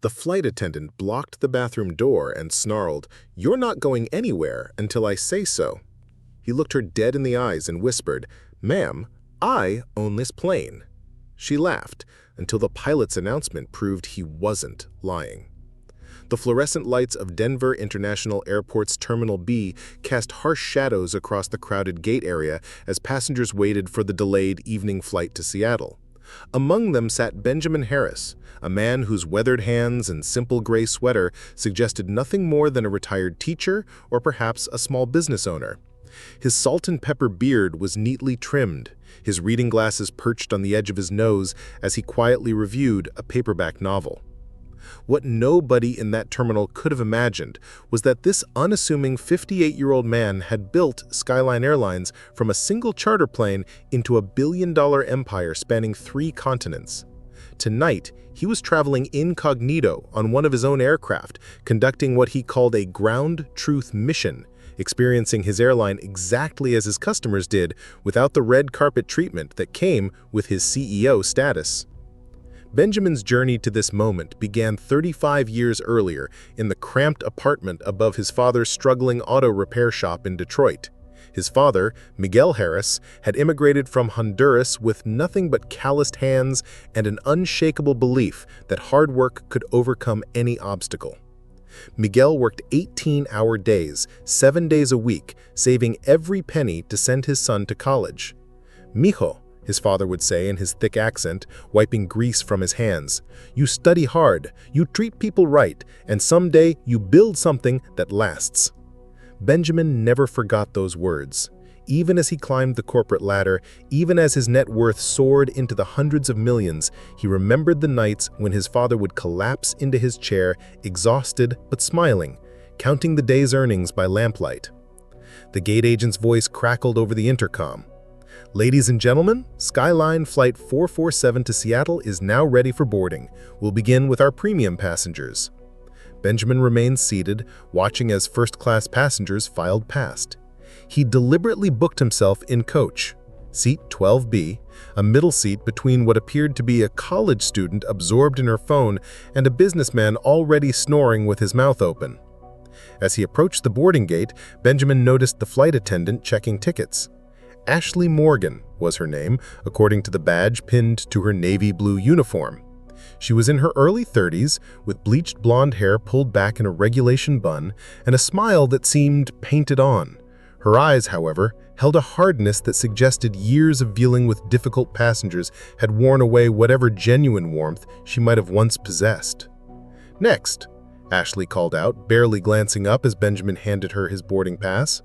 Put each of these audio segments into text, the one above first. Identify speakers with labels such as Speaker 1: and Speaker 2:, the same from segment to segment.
Speaker 1: The flight attendant blocked the bathroom door and snarled, "You're not going anywhere until I say so." He looked her dead in the eyes and whispered, "Ma'am, I own this plane." She laughed until the pilot's announcement proved he wasn't lying. The fluorescent lights of Denver International Airport's Terminal B cast harsh shadows across the crowded gate area as passengers waited for the delayed evening flight to Seattle. Among them sat Benjamin Harris, a man whose weathered hands and simple gray sweater suggested nothing more than a retired teacher or perhaps a small business owner. His salt and pepper beard was neatly trimmed, his reading glasses perched on the edge of his nose as he quietly reviewed a paperback novel. What nobody in that terminal could have imagined was that this unassuming 58-year-old man had built Skyline Airlines from a single charter plane into a billion-dollar empire spanning 3 continents. Tonight, he was traveling incognito on one of his own aircraft, conducting what he called a ground truth mission, experiencing his airline exactly as his customers did without the red carpet treatment that came with his CEO status. Benjamin's journey to this moment began 35 years earlier in the cramped apartment above his father's struggling auto repair shop in Detroit. His father, Miguel Harris, had immigrated from Honduras with nothing but calloused hands and an unshakable belief that hard work could overcome any obstacle. Miguel worked 18-hour days, 7 days a week, saving every penny to send his son to college. "Mijo," his father would say in his thick accent, wiping grease from his hands, "you study hard, you treat people right, and someday you build something that lasts." Benjamin never forgot those words. Even as he climbed the corporate ladder, even as his net worth soared into the hundreds of millions, he remembered the nights when his father would collapse into his chair, exhausted but smiling, counting the day's earnings by lamplight. The gate agent's voice crackled over the intercom. "Ladies and gentlemen, Skyline Flight 447 to Seattle is now ready for boarding. We'll begin with our premium passengers." Benjamin remained seated, watching as first-class passengers filed past. He deliberately booked himself in coach, seat 12B, a middle seat between what appeared to be a college student absorbed in her phone and a businessman already snoring with his mouth open. As he approached the boarding gate, Benjamin noticed the flight attendant checking tickets. Ashley Morgan was her name, according to the badge pinned to her navy blue uniform. She was in her early 30s, with bleached blonde hair pulled back in a regulation bun and a smile that seemed painted on. Her eyes, however, held a hardness that suggested years of dealing with difficult passengers had worn away whatever genuine warmth she might have once possessed. "Next," Ashley called out, barely glancing up as Benjamin handed her his boarding pass.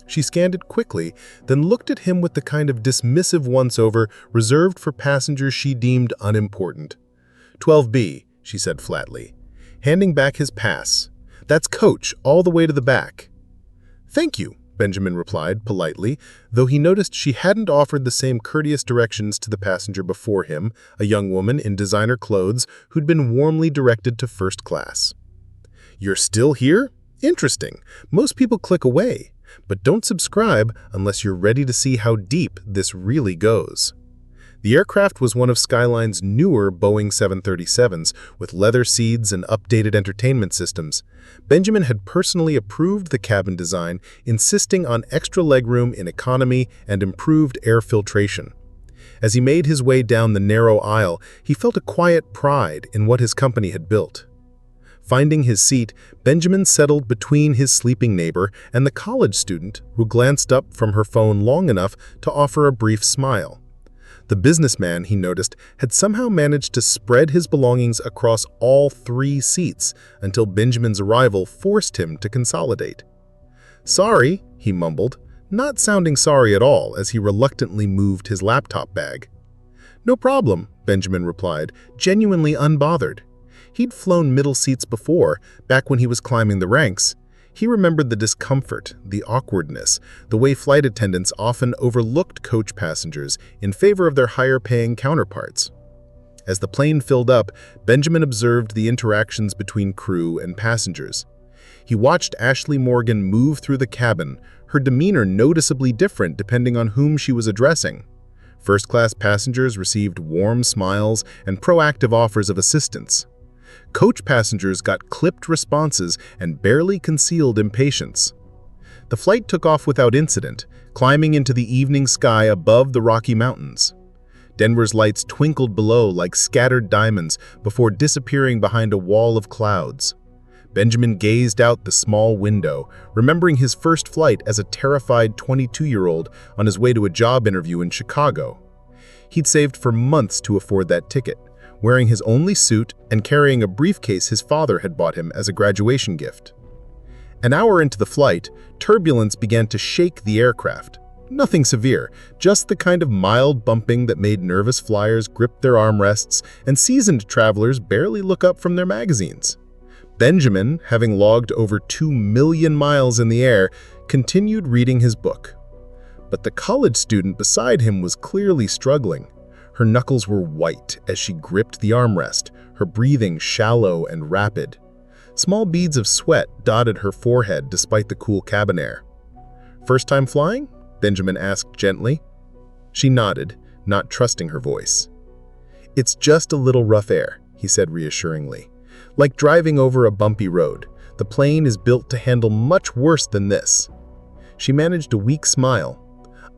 Speaker 1: She scanned it quickly, then looked at him with the kind of dismissive once-over reserved for passengers she deemed unimportant. "12B," she said flatly, handing back his pass. "That's coach, all the way to the back." "Thank you," Benjamin replied politely, though he noticed she hadn't offered the same courteous directions to the passenger before him, a young woman in designer clothes who'd been warmly directed to first class. "You're still here? Interesting. Most people click away. But don't subscribe unless you're ready to see how deep this really goes." The aircraft was one of Skyline's newer Boeing 737s with leather seats and updated entertainment systems. Benjamin had personally approved the cabin design, insisting on extra legroom in economy and improved air filtration. As he made his way down the narrow aisle, he felt a quiet pride in what his company had built. Finding his seat, Benjamin settled between his sleeping neighbor and the college student who glanced up from her phone long enough to offer a brief smile. The businessman, he noticed, had somehow managed to spread his belongings across all 3 seats until Benjamin's arrival forced him to consolidate. "Sorry," he mumbled, not sounding sorry at all as he reluctantly moved his laptop bag. "No problem," Benjamin replied, genuinely unbothered. He'd flown middle seats before, back when he was climbing the ranks. He remembered the discomfort, the awkwardness, the way flight attendants often overlooked coach passengers in favor of their higher-paying counterparts. As the plane filled up, Benjamin observed the interactions between crew and passengers. He watched Ashley Morgan move through the cabin, her demeanor noticeably different depending on whom she was addressing. First-class passengers received warm smiles and proactive offers of assistance. Coach passengers got clipped responses and barely concealed impatience. The flight took off without incident, climbing into the evening sky above the Rocky Mountains. Denver's lights twinkled below like scattered diamonds before disappearing behind a wall of clouds. Benjamin gazed out the small window, remembering his first flight as a terrified 22-year-old on his way to a job interview in Chicago. He'd saved for months to afford that ticket, wearing his only suit and carrying a briefcase his father had bought him as a graduation gift. An hour into the flight, turbulence began to shake the aircraft. Nothing severe, just the kind of mild bumping that made nervous flyers grip their armrests and seasoned travelers barely look up from their magazines. Benjamin, having logged over 2 million miles in the air, continued reading his book. But the college student beside him was clearly struggling. Her knuckles were white as she gripped the armrest, her breathing shallow and rapid. Small beads of sweat dotted her forehead despite the cool cabin air. "First time flying?" Benjamin asked gently. She nodded, not trusting her voice. "It's just a little rough air," he said reassuringly. "Like driving over a bumpy road. The plane is built to handle much worse than this." She managed a weak smile.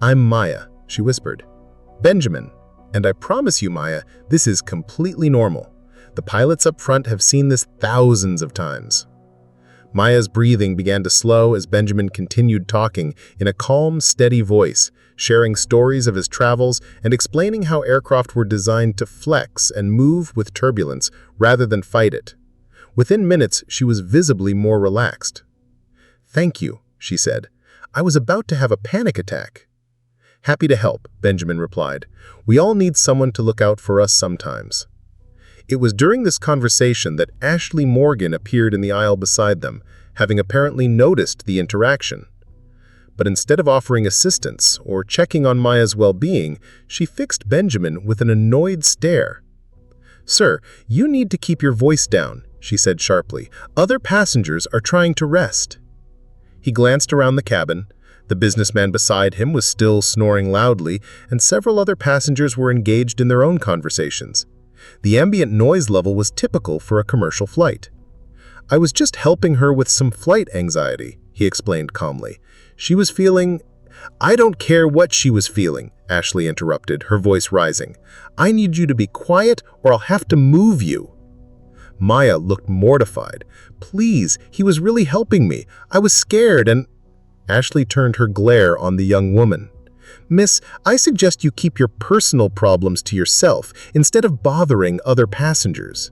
Speaker 1: "I'm Maya," she whispered. "Benjamin. And I promise you, Maya, this is completely normal. The pilots up front have seen this thousands of times." Maya's breathing began to slow as Benjamin continued talking in a calm, steady voice, sharing stories of his travels and explaining how aircraft were designed to flex and move with turbulence rather than fight it. Within minutes, she was visibly more relaxed. "Thank you," she said. "I was about to have a panic attack." "Happy to help," Benjamin replied. "We all need someone to look out for us sometimes." It was during this conversation that Ashley Morgan appeared in the aisle beside them, having apparently noticed the interaction. But instead of offering assistance or checking on Maya's well-being, she fixed Benjamin with an annoyed stare. "Sir, you need to keep your voice down," she said sharply. "Other passengers are trying to rest." He glanced around the cabin. The businessman beside him was still snoring loudly, and several other passengers were engaged in their own conversations. The ambient noise level was typical for a commercial flight. "I was just helping her with some flight anxiety," he explained calmly. "She was feeling—" "I don't care what she was feeling," Ashley interrupted, her voice rising. "I need you to be quiet or I'll have to move you." Maya looked mortified. "Please, he was really helping me. I was scared and—" Ashley turned her glare on the young woman. "Miss, I suggest you keep your personal problems to yourself instead of bothering other passengers."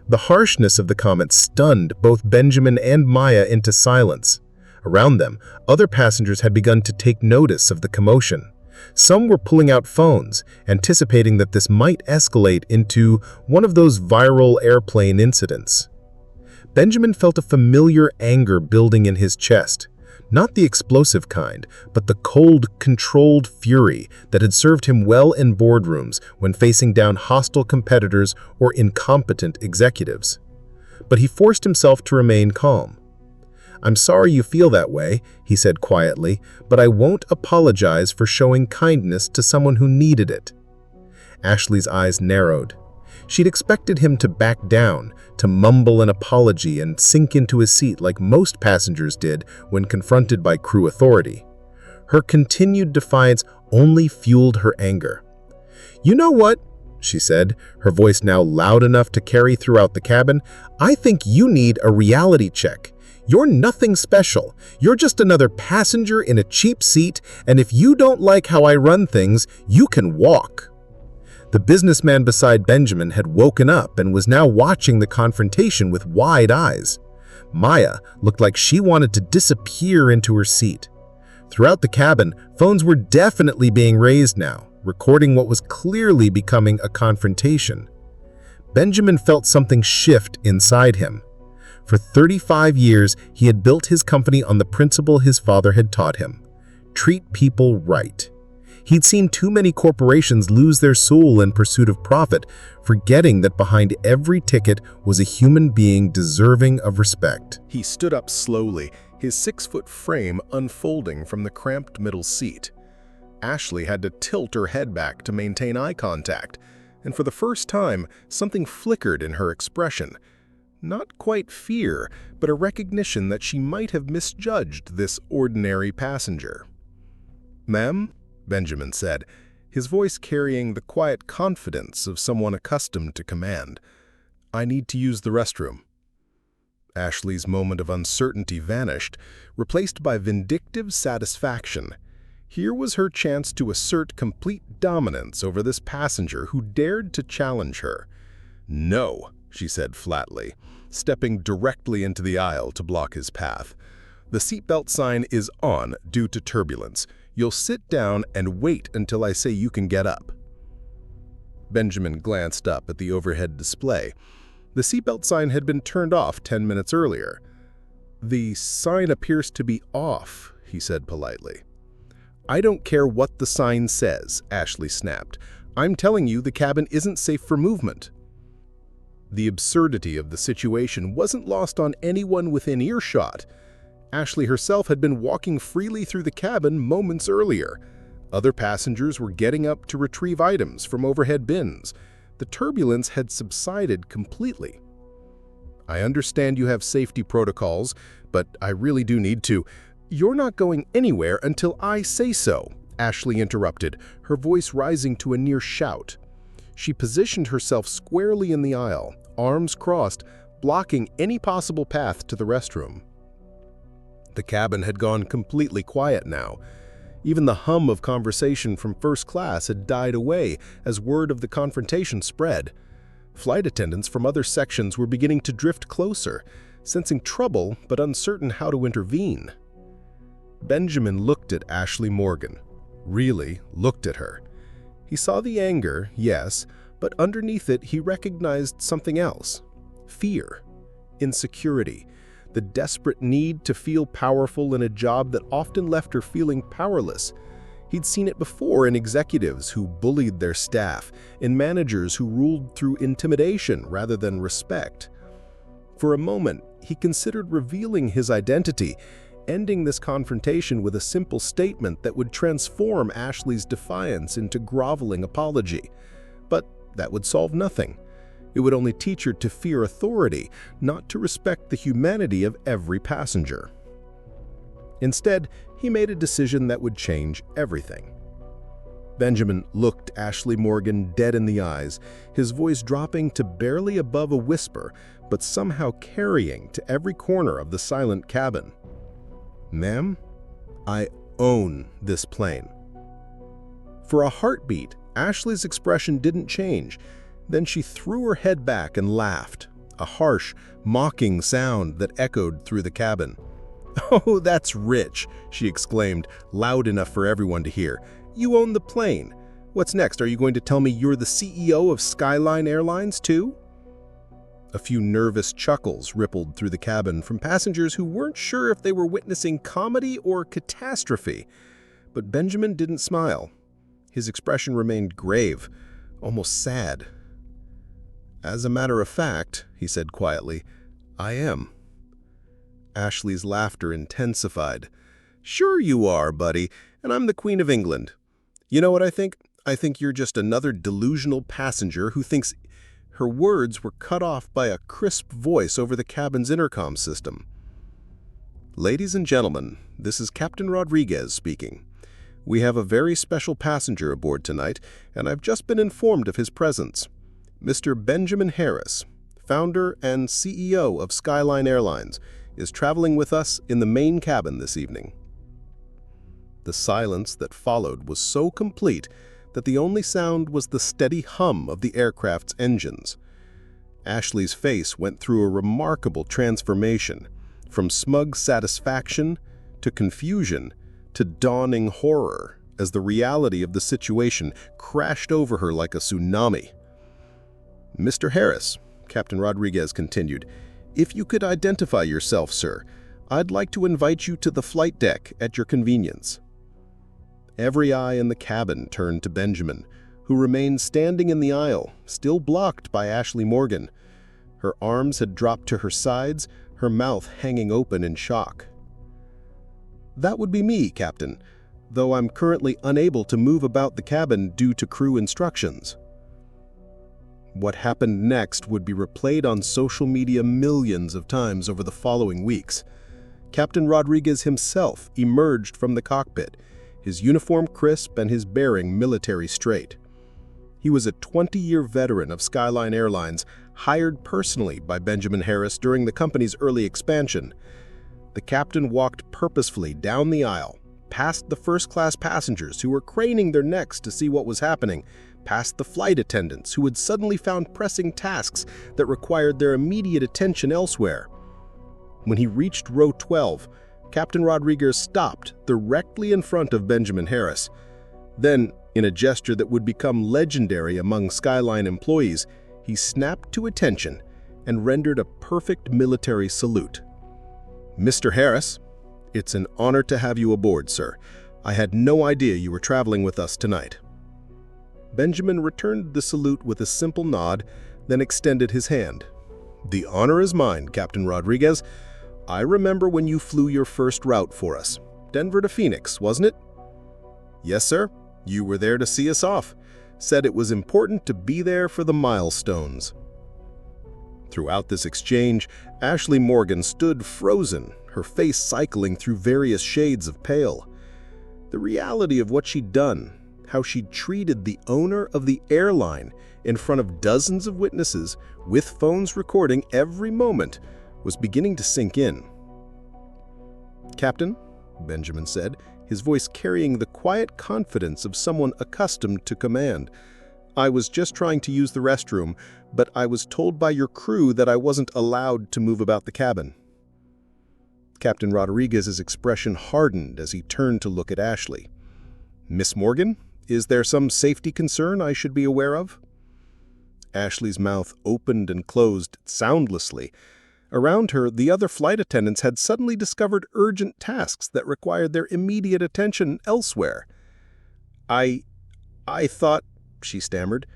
Speaker 1: The harshness of the comment stunned both Benjamin and Maya into silence. Around them, other passengers had begun to take notice of the commotion. Some were pulling out phones, anticipating that this might escalate into one of those viral airplane incidents. Benjamin felt a familiar anger building in his chest. Not the explosive kind, but the cold, controlled fury that had served him well in boardrooms when facing down hostile competitors or incompetent executives. But he forced himself to remain calm. "I'm sorry you feel that way," he said quietly, "but I won't apologize for showing kindness to someone who needed it." Ashley's eyes narrowed. She'd expected him to back down, to mumble an apology and sink into his seat like most passengers did when confronted by crew authority. Her continued defiance only fueled her anger. "You know what?" she said, her voice now loud enough to carry throughout the cabin. "I think you need a reality check. You're nothing special. You're just another passenger in a cheap seat, and if you don't like how I run things, you can walk." The businessman beside Benjamin had woken up and was now watching the confrontation with wide eyes. Maya looked like she wanted to disappear into her seat. Throughout the cabin, phones were definitely being raised now, recording what was clearly becoming a confrontation. Benjamin felt something shift inside him. For 35 years, he had built his company on the principle his father had taught him: treat people right. He'd seen too many corporations lose their soul in pursuit of profit, forgetting that behind every ticket was a human being deserving of respect.
Speaker 2: He stood up slowly, his 6-foot frame unfolding from the cramped middle seat. Ashley had to tilt her head back to maintain eye contact, and for the first time, something flickered in her expression. Not quite fear, but a recognition that she might have misjudged this ordinary passenger. "Ma'am?" Benjamin said, his voice carrying the quiet confidence of someone accustomed to command. "I need to use the restroom." Ashley's moment of uncertainty vanished, replaced by vindictive satisfaction. Here was her chance to assert complete dominance over this passenger who dared to challenge her. "No," she said flatly, stepping directly into the aisle to block his path. "The seatbelt sign is on due to turbulence. You'll sit down and wait until I say you can get up." Benjamin glanced up at the overhead display. The seatbelt sign had been turned off 10 minutes earlier. "The sign appears to be off," he said politely. "I don't care what the sign says," Ashley snapped. "I'm telling you the cabin isn't safe for movement." The absurdity of the situation wasn't lost on anyone within earshot. Ashley herself had been walking freely through the cabin moments earlier. Other passengers were getting up to retrieve items from overhead bins. The turbulence had subsided completely. "I understand you have safety protocols, but I really do need to—" "You're not going anywhere until I say so," Ashley interrupted, her voice rising to a near shout. She positioned herself squarely in the aisle, arms crossed, blocking any possible path to the restroom. The cabin had gone completely quiet now. Even the hum of conversation from first class had died away as word of the confrontation spread. Flight attendants from other sections were beginning to drift closer, sensing trouble but uncertain how to intervene. Benjamin looked at Ashley Morgan, really looked at her. He saw the anger, yes, but underneath it he recognized something else. Fear, insecurity, the desperate need to feel powerful in a job that often left her feeling powerless. He'd seen it before in executives who bullied their staff, in managers who ruled through intimidation rather than respect. For a moment, he considered revealing his identity, ending this confrontation with a simple statement that would transform Ashley's defiance into groveling apology. But that would solve nothing. It would only teach her to fear authority, not to respect the humanity of every passenger. Instead, he made a decision that would change everything. Benjamin looked Ashley Morgan dead in the eyes, his voice dropping to barely above a whisper, but somehow carrying to every corner of the silent cabin. "Ma'am, I own this plane." For a heartbeat, Ashley's expression didn't change. Then she threw her head back and laughed, a harsh, mocking sound that echoed through the cabin. "Oh, that's rich," she exclaimed, loud enough for everyone to hear. "You own the plane. What's next? Are you going to tell me you're the CEO of Skyline Airlines, too?" A few nervous chuckles rippled through the cabin from passengers who weren't sure if they were witnessing comedy or catastrophe. But Benjamin didn't smile. His expression remained grave, almost sad. "As a matter of fact," he said quietly, "I am." Ashley's laughter intensified. "Sure you are, buddy, and I'm the Queen of England. You know what I think? I think you're just another delusional passenger who thinks—" Her words were cut off by a crisp voice over the cabin's intercom system. "Ladies and gentlemen, this is Captain Rodriguez speaking. We have a very special passenger aboard tonight, and I've just been informed of his presence. Mr. Benjamin Harris, founder and CEO of Skyline Airlines, is traveling with us in the main cabin this evening." The silence that followed was so complete that the only sound was the steady hum of the aircraft's engines. Ashley's face went through a remarkable transformation, from smug satisfaction to confusion to dawning horror, as the reality of the situation crashed over her like a tsunami. "Mr. Harris," Captain Rodriguez continued, "if you could identify yourself, sir, I'd like to invite you to the flight deck at your convenience." Every eye in the cabin turned to Benjamin, who remained standing in the aisle, still blocked by Ashley Morgan. Her arms had dropped to her sides, her mouth hanging open in shock. "That would be me, Captain, though I'm currently unable to move about the cabin due to crew instructions." What happened next would be replayed on social media millions of times over the following weeks. Captain Rodriguez himself emerged from the cockpit, his uniform crisp and his bearing military straight. He was a 20-year veteran of Skyline Airlines, hired personally by Benjamin Harris during the company's early expansion. The captain walked purposefully down the aisle, past the first-class passengers who were craning their necks to see what was happening, past the flight attendants who had suddenly found pressing tasks that required their immediate attention elsewhere. When he reached row 12, Captain Rodriguez stopped directly in front of Benjamin Harris. Then, in a gesture that would become legendary among Skyline employees, he snapped to attention and rendered a perfect military salute. "Mr. Harris, it's an honor to have you aboard, sir. I had no idea you were traveling with us tonight." Benjamin returned the salute with a simple nod, then extended his hand. "The honor is mine, Captain Rodriguez. I remember when you flew your first route for us. Denver to Phoenix, wasn't it?" "Yes, sir. You were there to see us off. Said it was important to be there for the milestones." Throughout this exchange, Ashley Morgan stood frozen, her face cycling through various shades of pale. The reality of what she'd done, how she'd treated the owner of the airline in front of dozens of witnesses with phones recording every moment, was beginning to sink in. "Captain," Benjamin said, his voice carrying the quiet confidence of someone accustomed to command, "I was just trying to use the restroom, but I was told by your crew that I wasn't allowed to move about the cabin." Captain Rodriguez's expression hardened as he turned to look at Ashley. "Miss Morgan, is there some safety concern I should be aware of?" Ashley's mouth opened and closed soundlessly. Around her, the other flight attendants had suddenly discovered urgent tasks that required their immediate attention elsewhere. I thought," she stammered,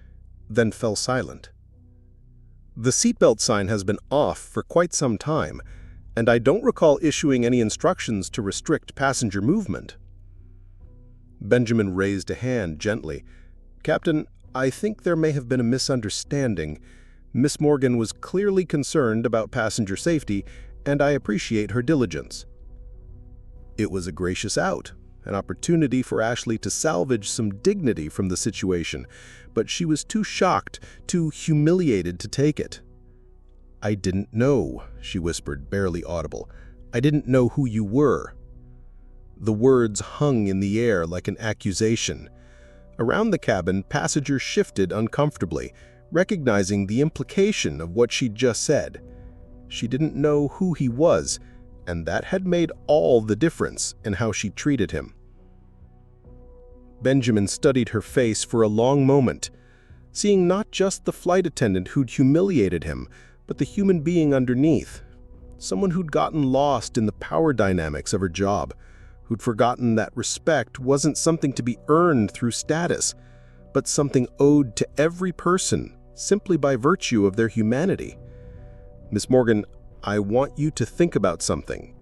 Speaker 2: then fell silent. "The seatbelt sign has been off for quite some time, and I don't recall issuing any instructions to restrict passenger movement." Benjamin raised a hand gently. "Captain, I think there may have been a misunderstanding. Miss Morgan was clearly concerned about passenger safety, and I appreciate her diligence." It was a gracious out, an opportunity for Ashley to salvage some dignity from the situation, but she was too shocked, too humiliated to take it. "I didn't know," she whispered, barely audible. "I didn't know who you were." The words hung in the air like an accusation. Around the cabin, passengers shifted uncomfortably, recognizing the implication of what she'd just said. She didn't know who he was, and that had made all the difference in how she treated him. Benjamin studied her face for a long moment, seeing not just the flight attendant who'd humiliated him, but the human being underneath. Someone who'd gotten lost in the power dynamics of her job, who'd forgotten that respect wasn't something to be earned through status, but something owed to every person simply by virtue of their humanity. "Miss Morgan, I want you to think about something.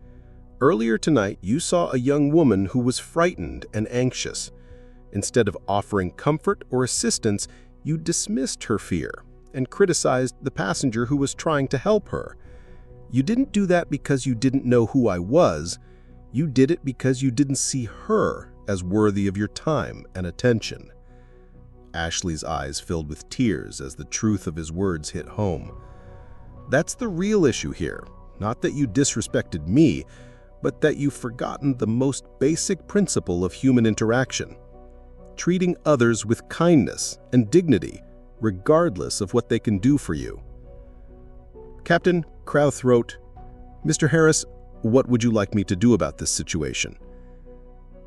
Speaker 2: Earlier tonight, you saw a young woman who was frightened and anxious. Instead of offering comfort or assistance, you dismissed her fear and criticized the passenger who was trying to help her. You didn't do that because you didn't know who I was. You did it because you didn't see her as worthy of your time and attention." Ashley's eyes filled with tears as the truth of his words hit home. "That's the real issue here. Not that you disrespected me, but that you've forgotten the most basic principle of human interaction. Treating others with kindness and dignity, regardless of what they can do for you." Captain Crowth wrote, "Mr. Harris, what would you like me to do about this situation?"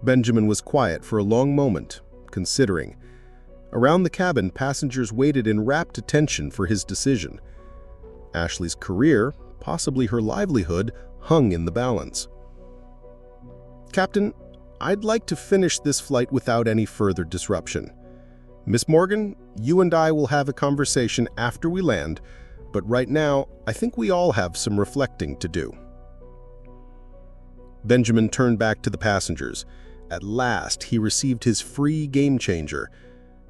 Speaker 2: Benjamin was quiet for a long moment, considering. Around the cabin, passengers waited in rapt attention for his decision. Ashley's career, possibly her livelihood, hung in the balance. "Captain, I'd like to finish this flight without any further disruption. Miss Morgan, you and I will have a conversation after we land, but right now, I think we all have some reflecting to do." Benjamin turned back to the passengers. At last, he received his free game changer.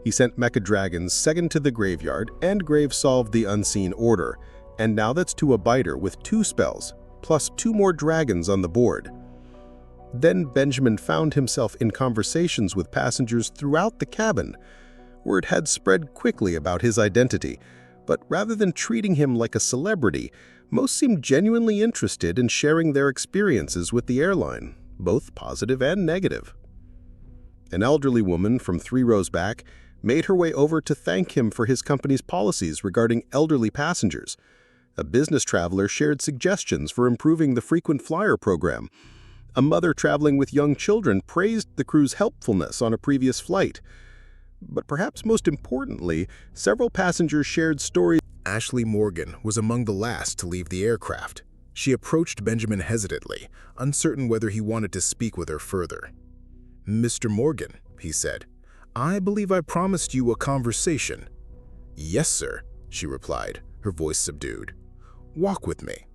Speaker 2: He sent mecha dragons second to the graveyard, and Grave solved the unseen order, and now that's to a biter with 2 spells, plus 2 more dragons on the board. Then Benjamin found himself in conversations with passengers throughout the cabin. Word had spread quickly about his identity, but rather than treating him like a celebrity, most seemed genuinely interested in sharing their experiences with the airline, both positive and negative. An elderly woman from 3 rows back made her way over to thank him for his company's policies regarding elderly passengers. A business traveler shared suggestions for improving the frequent flyer program. A mother traveling with young children praised the crew's helpfulness on a previous flight. But perhaps most importantly, several passengers shared stories.
Speaker 1: Ashley Morgan was among the last to leave the aircraft. She approached Benjamin hesitantly, uncertain whether he wanted to speak with her further. "Mr. Morgan," he said, "I believe I promised you a conversation." "Yes, sir," she replied, her voice subdued. "Walk with me."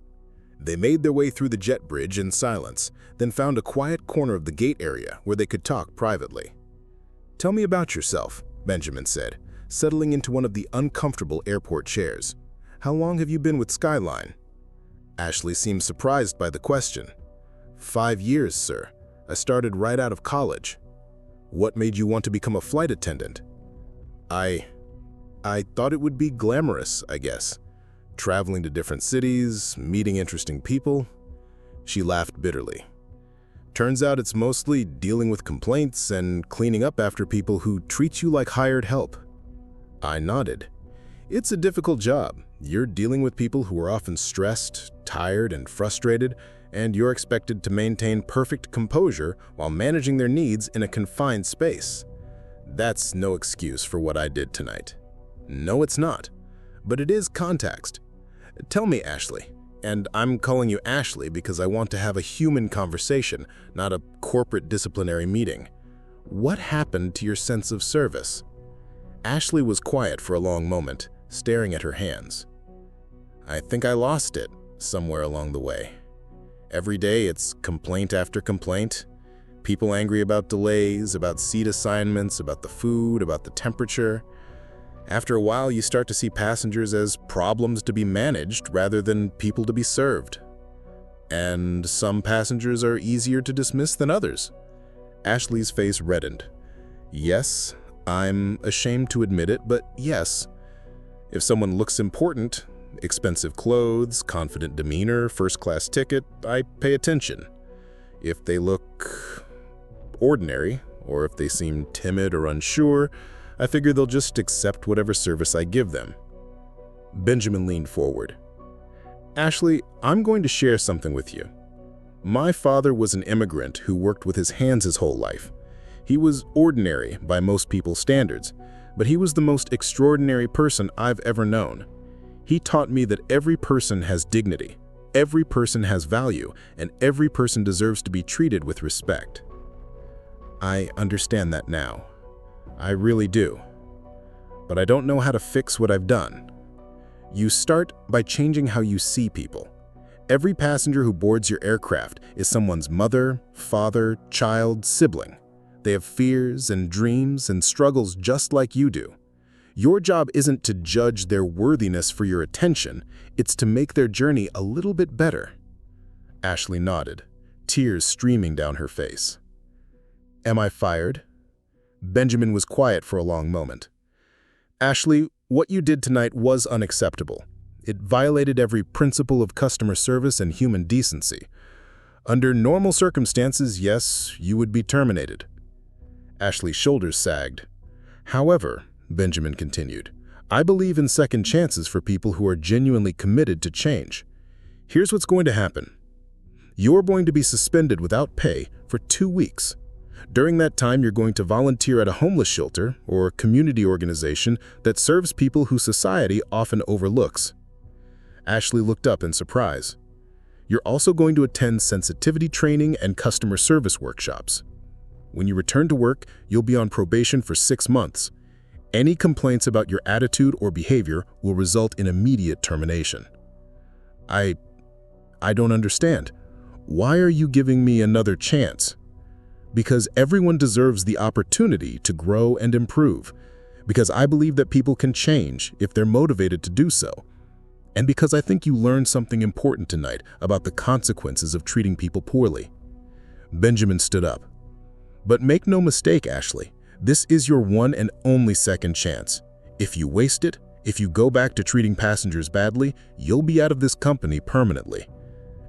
Speaker 1: They made their way through the jet bridge in silence, then found a quiet corner of the gate area where they could talk privately. "Tell me about yourself," Benjamin said, settling into one of the uncomfortable airport chairs. "How long have you been with Skyline?" Ashley seemed surprised by the question. "5 years, sir. I started right out of college." "What made you want to become a flight attendant?" I thought it would be glamorous, I guess. Traveling to different cities, meeting interesting people." She laughed bitterly. "Turns out it's mostly dealing with complaints and cleaning up after people who treat you like hired help." I nodded. "It's a difficult job. You're dealing with people who are often stressed, tired, and frustrated, and you're expected to maintain perfect composure while managing their needs in a confined space. That's no excuse for what I did tonight." "No, it's not. But it is context. Tell me, Ashley, and I'm calling you Ashley because I want to have a human conversation, not a corporate disciplinary meeting. What happened to your sense of service?" Ashley was quiet for a long moment, staring at her hands. "I think I lost it somewhere along the way. Every day it's complaint after complaint. People angry about delays, about seat assignments, about the food, about the temperature. After a while, you start to see passengers as problems to be managed rather than people to be served. And some passengers are easier to dismiss than others." Ashley's face reddened. "Yes, I'm ashamed to admit it, but yes. If someone looks important, expensive clothes, confident demeanor, first-class ticket, I pay attention. If they look ordinary, or if they seem timid or unsure, I figure they'll just accept whatever service I give them." Benjamin leaned forward. "Ashley, I'm going to share something with you. My father was an immigrant who worked with his hands his whole life. He was ordinary by most people's standards, but he was the most extraordinary person I've ever known. He taught me that every person has dignity, every person has value, and every person deserves to be treated with respect." "I understand that now. I really do. But I don't know how to fix what I've done. You start by changing how you see people. Every passenger who boards your aircraft is someone's mother, father, child, sibling. They have fears and dreams and struggles just like you do. Your job isn't to judge their worthiness for your attention, it's to make their journey a little bit better." Ashley nodded, tears streaming down her face. "Am I fired?" Benjamin was quiet for a long moment. "Ashley, what you did tonight was unacceptable. It violated every principle of customer service and human decency. Under normal circumstances, yes, you would be terminated." Ashley's shoulders sagged. "However," Benjamin continued, "I believe in second chances for people who are genuinely committed to change. Here's what's going to happen. You're going to be suspended without pay for 2 weeks. During that time, you're going to volunteer at a homeless shelter or community organization that serves people who society often overlooks." Ashley looked up in surprise. "You're also going to attend sensitivity training and customer service workshops. When you return to work, you'll be on probation for 6 months. Any complaints about your attitude or behavior will result in immediate termination." I don't understand. Why are you giving me another chance?" "Because everyone deserves the opportunity to grow and improve.
Speaker 2: because I believe that people can change if they're motivated to do so, and because I think you learned something important tonight about the consequences of treating people poorly." Benjamin stood up. "But make no mistake, Ashley, this is your one and only second chance. If you waste it, if you go back to treating passengers badly, you'll be out of this company permanently.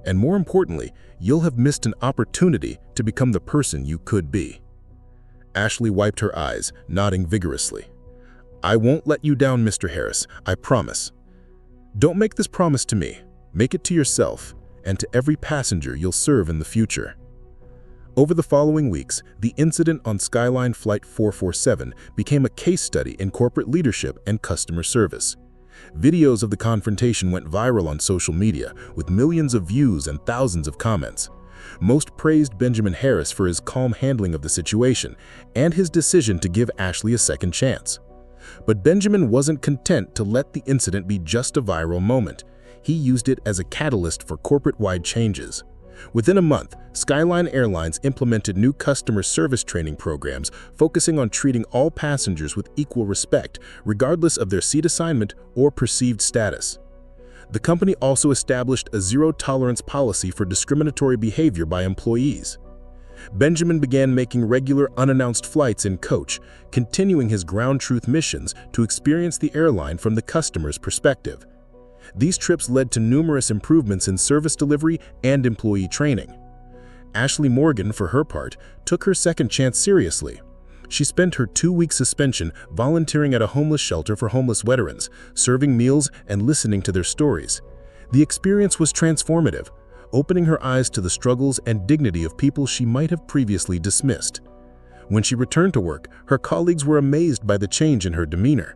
Speaker 2: And more importantly, you'll have missed an opportunity to become the person you could be." Ashley wiped her eyes, nodding vigorously. "I won't let you down, Mr. Harris, I promise. Don't make this promise to me. Make it to yourself and to every passenger you'll serve in the future." Over the following weeks, the incident on Skyline Flight 447 became a case study in corporate leadership and customer service. Videos of the confrontation went viral on social media, with millions of views and thousands of comments. Most praised Benjamin Harris for his calm handling of the situation and his decision to give Ashley a second chance. But Benjamin wasn't content to let the incident be just a viral moment. He used it as a catalyst for corporate-wide changes. Within a month, Skyline Airlines implemented new customer service training programs focusing on treating all passengers with equal respect, regardless of their seat assignment or perceived status. The company also established a zero-tolerance policy for discriminatory behavior by employees. Benjamin began making regular unannounced flights in coach, continuing his ground truth missions to experience the airline from the customer's perspective. These trips led to numerous improvements in service delivery and employee training. Ashley Morgan, for her part, took her second chance seriously. She spent her 2-week suspension volunteering at a homeless shelter for homeless veterans, serving meals and listening to their stories. The experience was transformative, opening her eyes to the struggles and dignity of people she might have previously dismissed. When she returned to work, her colleagues were amazed by the change in her demeanor.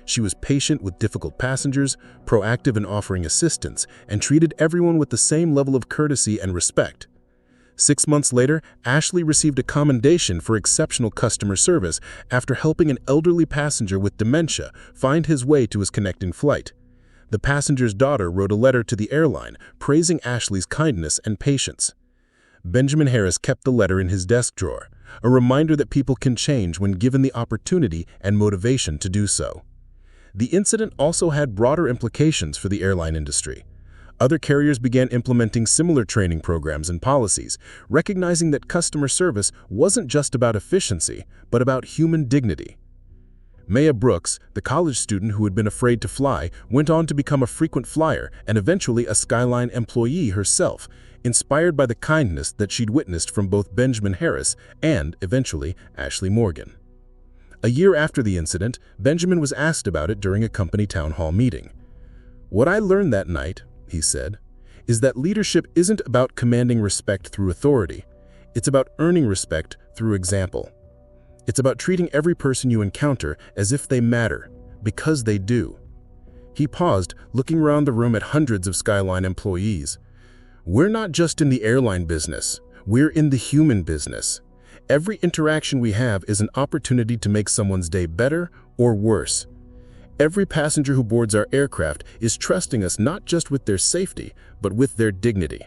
Speaker 2: She was patient with difficult passengers, proactive in offering assistance, and treated everyone with the same level of courtesy and respect. 6 months later, Ashley received a commendation for exceptional customer service after helping an elderly passenger with dementia find his way to his connecting flight. The passenger's daughter wrote a letter to the airline praising Ashley's kindness and patience. Benjamin Harris kept the letter in his desk drawer, a reminder that people can change when given the opportunity and motivation to do so. The incident also had broader implications for the airline industry. Other carriers began implementing similar training programs and policies, recognizing that customer service wasn't just about efficiency, but about human dignity. Maya Brooks, the college student who had been afraid to fly, went on to become a frequent flyer and eventually a Skyline employee herself, inspired by the kindness that she'd witnessed from both Benjamin Harris and, eventually, Ashley Morgan. A year after the incident, Benjamin was asked about it during a company town hall meeting. "What I learned that night," he said, "is that leadership isn't about commanding respect through authority. It's about earning respect through example. It's about treating every person you encounter as if they matter, because they do." He paused, looking around the room at hundreds of Skyline employees. "We're not just in the airline business, we're in the human business. Every interaction we have is an opportunity to make someone's day better or worse. Every passenger who boards our aircraft is trusting us not just with their safety, but with their dignity."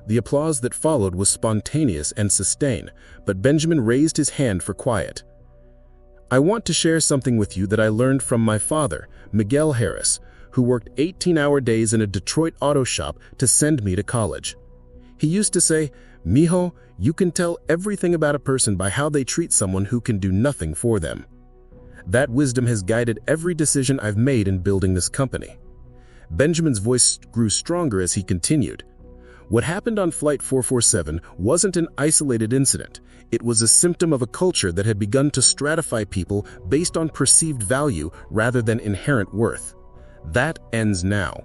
Speaker 2: The applause that followed was spontaneous and sustained, but Benjamin raised his hand for quiet. "I want to share something with you that I learned from my father, Miguel Harris, who worked 18-hour days in a Detroit auto shop to send me to college. He used to say, 'Mijo, you can tell everything about a person by how they treat someone who can do nothing for them.' That wisdom has guided every decision I've made in building this company." Benjamin's voice grew stronger as he continued. "What happened on Flight 447 wasn't an isolated incident. It was a symptom of a culture that had begun to stratify people based on perceived value rather than inherent worth. That ends now."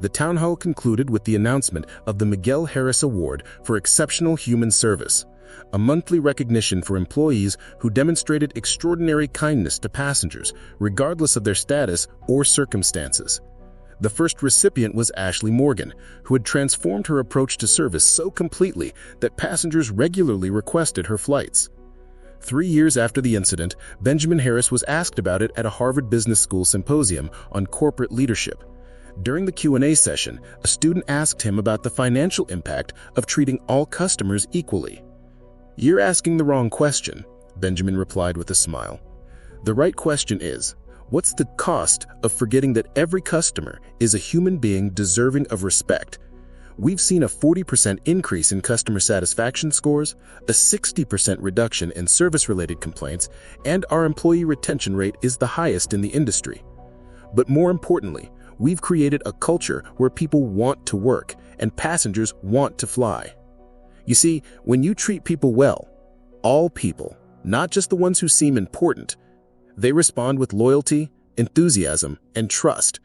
Speaker 2: The town hall concluded with the announcement of the Miguel Harris Award for Exceptional Human Service, a monthly recognition for employees who demonstrated extraordinary kindness to passengers, regardless of their status or circumstances. The first recipient was Ashley Morgan, who had transformed her approach to service so completely that passengers regularly requested her flights. 3 years after the incident, Benjamin Harris was asked about it at a Harvard Business School symposium on corporate leadership. During the Q&A session, a student asked him about the financial impact of treating all customers equally. "You're asking the wrong question," Benjamin replied with a smile. The right question is, what's the cost of forgetting that every customer is a human being deserving of respect? We've seen a 40% increase in customer satisfaction scores, a 60% reduction in service-related complaints, and our employee retention rate is the highest in the industry. But more importantly, we've created a culture where people want to work and passengers want to fly. You see, when you treat people well, all people, not just the ones who seem important, they respond with loyalty, enthusiasm, and trust.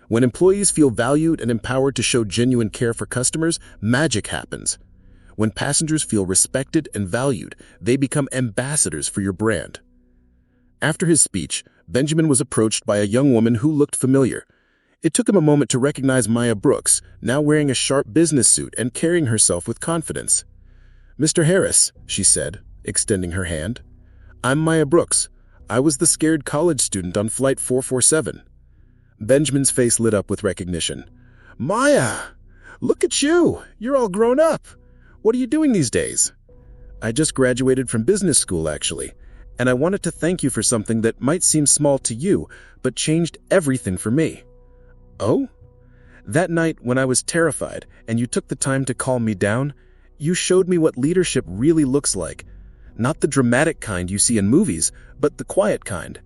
Speaker 2: When employees feel valued and empowered to show genuine care for customers, magic happens. When passengers feel respected and valued, they become ambassadors for your brand. After his speech, Benjamin was approached by a young woman who looked familiar. It took him a moment to recognize Maya Brooks, now wearing a sharp business suit and carrying herself with confidence. "Mr. Harris," she said, extending her hand. "I'm Maya Brooks. I was the scared college student on Flight 447. Benjamin's face lit up with recognition. "Maya! Look at you! You're all grown up! What are you doing these days?" "I just graduated from business school, actually, and I wanted to thank you for something that might seem small to you, but changed everything for me." "Oh?" "That night when I was terrified and you took the time to calm me down, you showed me what leadership really looks like. Not the dramatic kind you see in movies, but the quiet kind.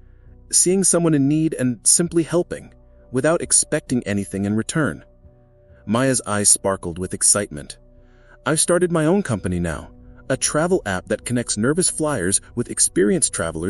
Speaker 2: Seeing someone in need and simply helping, without expecting anything in return." Maya's eyes sparkled with excitement. "I've started my own company now, a travel app that connects nervous flyers with experienced travelers